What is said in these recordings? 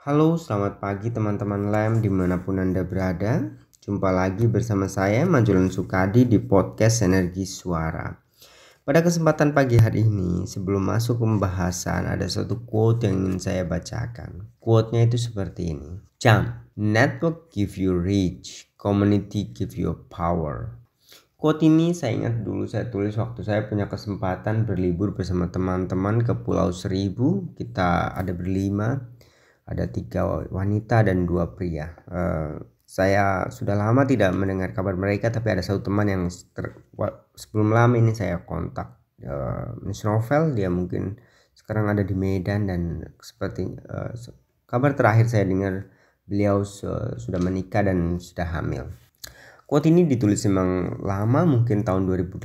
Halo, selamat pagi teman-teman Lem dimanapun Anda berada. Jumpa lagi bersama saya Majulan Sukadi di podcast Energi Suara. Pada kesempatan pagi hari ini, sebelum masuk ke pembahasan, ada satu quote yang ingin saya bacakan. Quote-nya itu seperti ini. Jump, network give you reach, community give you power. Quote ini saya ingat dulu saya tulis waktu saya punya kesempatan berlibur bersama teman-teman ke Pulau Seribu. Kita ada berlima. Ada 3 wanita dan 2 pria. Saya sudah lama tidak mendengar kabar mereka, tapi ada satu teman yang sebelum lama ini saya kontak. Miss Novel, dia mungkin sekarang ada di Medan dan seperti kabar terakhir saya dengar beliau sudah menikah dan sudah hamil. Quote ini ditulis memang lama, mungkin tahun 2018,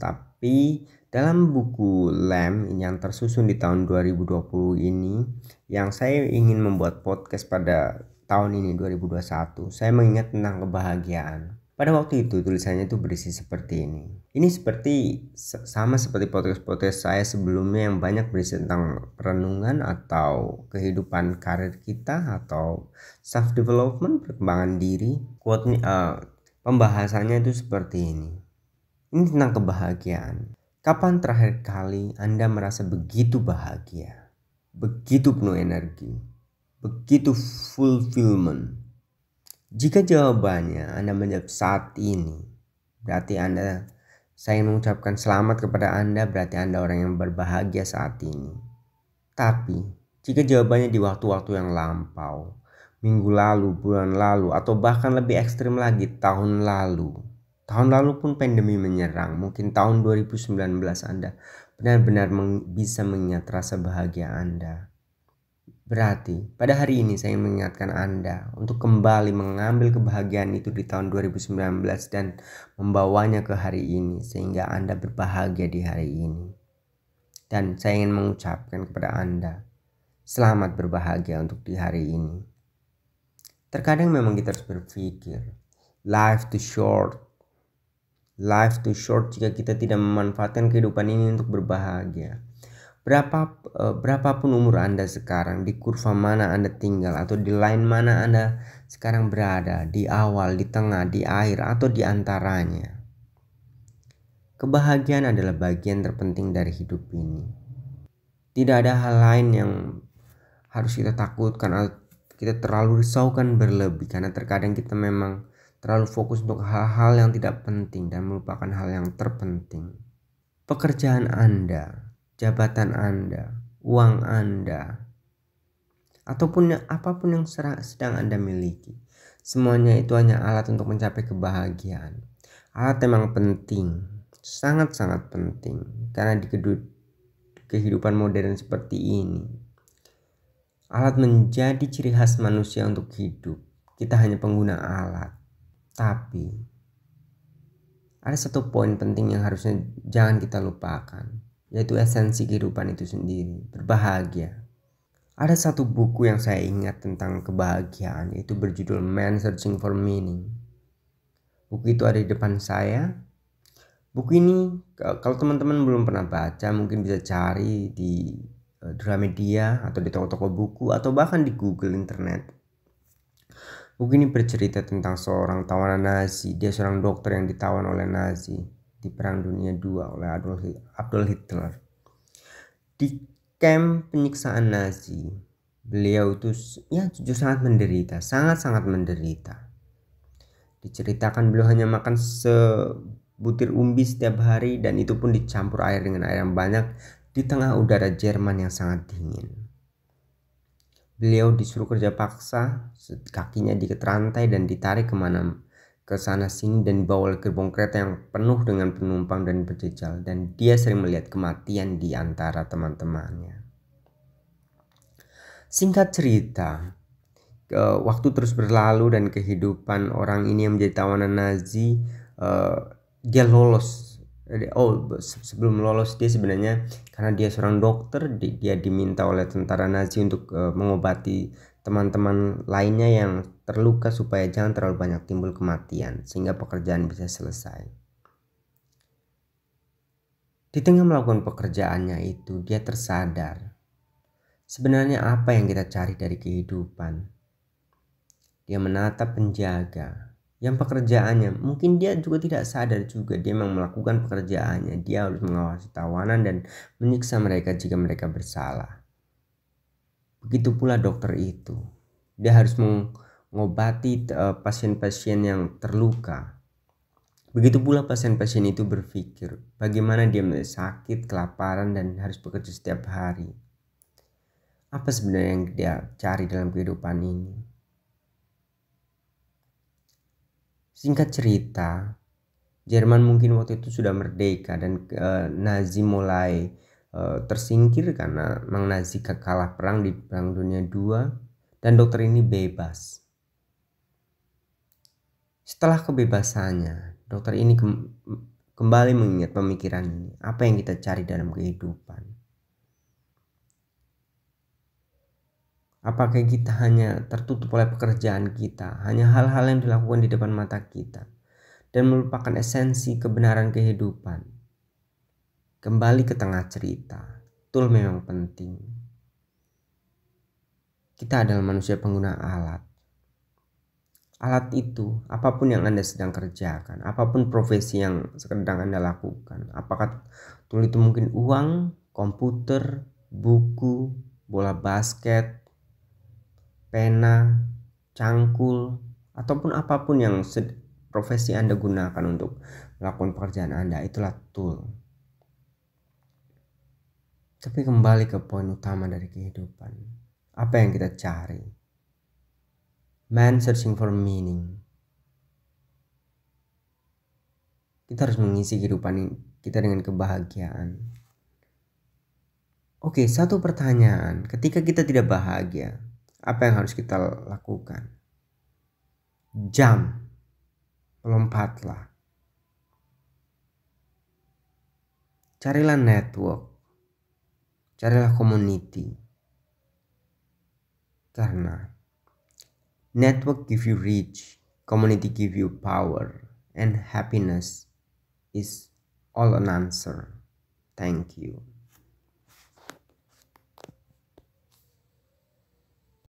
tapi dalam buku Lem yang tersusun di tahun 2020 ini, yang saya ingin membuat podcast pada tahun ini 2021, saya mengingat tentang kebahagiaan. Pada waktu itu tulisannya itu berisi seperti ini. Ini seperti sama seperti podcast-podcast saya sebelumnya yang banyak berisi tentang perenungan atau kehidupan karir kita atau self development, perkembangan diri. Quote pembahasannya itu seperti ini. Ini tentang kebahagiaan. Kapan terakhir kali Anda merasa begitu bahagia, begitu penuh energi, begitu fulfillment? Jika jawabannya Anda menjawab saat ini, berarti saya ingin mengucapkan selamat kepada Anda, berarti Anda orang yang berbahagia saat ini. Tapi, jika jawabannya di waktu-waktu yang lampau, minggu lalu, bulan lalu, atau bahkan lebih ekstrim lagi tahun lalu pun pandemi menyerang, mungkin tahun 2019 Anda benar-benar bisa mengingat rasa bahagia Anda. Berarti pada hari ini saya mengingatkan Anda untuk kembali mengambil kebahagiaan itu di tahun 2019 dan membawanya ke hari ini sehingga Anda berbahagia di hari ini. Dan saya ingin mengucapkan kepada Anda, selamat berbahagia untuk di hari ini. Terkadang memang kita harus berpikir, life too short jika kita tidak memanfaatkan kehidupan ini untuk berbahagia. Berapapun umur Anda sekarang, di kurva mana Anda tinggal, atau di line mana Anda sekarang berada, di awal, di tengah, di akhir, atau di antaranya. Kebahagiaan adalah bagian terpenting dari hidup ini. Tidak ada hal lain yang harus kita takutkan atau kita terlalu risaukan berlebih, karena terkadang kita memang terlalu fokus untuk hal-hal yang tidak penting dan melupakan hal yang terpenting. Pekerjaan Anda, jabatan Anda, uang Anda, ataupun apapun yang sedang Anda miliki, semuanya itu hanya alat untuk mencapai kebahagiaan. Alat memang penting, sangat-sangat penting, karena di kehidupan modern seperti ini, alat menjadi ciri khas manusia untuk hidup. Kita hanya pengguna alat. Tapi ada satu poin penting yang harusnya jangan kita lupakan, yaitu esensi kehidupan itu sendiri, berbahagia. Ada satu buku yang saya ingat tentang kebahagiaan, itu berjudul Man Searching for Meaning. Buku itu ada di depan saya. Buku ini kalau teman-teman belum pernah baca, mungkin bisa cari di Gramedia atau di toko-toko buku atau bahkan di Google Internet. Buku ini bercerita tentang seorang tawanan Nazi. Dia seorang dokter yang ditawan oleh Nazi di Perang Dunia II oleh Adolf Hitler. Di kamp penyiksaan Nazi, beliau itu jujur sangat menderita, sangat-sangat menderita. Diceritakan beliau hanya makan sebutir umbi setiap hari, dan itu pun dicampur air dengan air yang banyak di tengah udara Jerman yang sangat dingin. Beliau disuruh kerja paksa, kakinya diikat rantai dan ditarik ke sana sini dan dibawa oleh gerbong kereta yang penuh dengan penumpang dan berjejal, dan dia sering melihat kematian di antara teman-temannya. Singkat cerita, waktu terus berlalu dan kehidupan orang ini yang menjadi tawanan Nazi, dia lolos. Sebelum lolos dia sebenarnya, karena dia seorang dokter, dia diminta oleh tentara Nazi untuk mengobati teman-teman lainnya yang terluka supaya jangan terlalu banyak timbul kematian sehingga pekerjaan bisa selesai. Di tengah melakukan pekerjaannya itu, dia tersadar Sebenarnya apa yang kita cari dari kehidupan? Dia menatap penjaga yang pekerjaannya mungkin dia juga tidak sadar juga dia memang melakukan pekerjaannya. Dia harus mengawasi tawanan dan menyiksa mereka jika mereka bersalah. Begitu pula dokter itu. Dia harus mengobati pasien-pasien yang terluka. Begitu pula pasien-pasien itu berpikir bagaimana dia sakit, kelaparan, dan harus bekerja setiap hari. Apa sebenarnya yang dia cari dalam kehidupan ini? Singkat cerita, Jerman mungkin waktu itu sudah merdeka dan Nazi mulai tersingkir karena memang Nazi kalah perang di Perang Dunia II dan dokter ini bebas. Setelah kebebasannya, dokter ini kembali mengingat pemikiran ini. Apa yang kita cari dalam kehidupan? Apakah kita hanya tertutup oleh pekerjaan kita, hanya hal-hal yang dilakukan di depan mata kita, dan melupakan esensi kebenaran kehidupan? Kembali ke tengah cerita, tool memang penting. Kita adalah manusia pengguna alat. Alat itu, apapun yang Anda sedang kerjakan, apapun profesi yang sedang Anda lakukan, apakah tool itu mungkin uang, komputer, buku, bola basket, pena, cangkul, ataupun apapun yang profesi Anda gunakan untuk melakukan pekerjaan Anda, itulah tool. Tapi kembali ke poin utama dari kehidupan. Apa yang kita cari? Man searching for meaning. Kita harus mengisi kehidupan kita dengan kebahagiaan. Oke, satu pertanyaan. Ketika kita tidak bahagia, apa yang harus kita lakukan? Jump. Lompatlah. Carilah network. Carilah community. Karena network give you reach, community give you power, and happiness is all an answer. Thank you.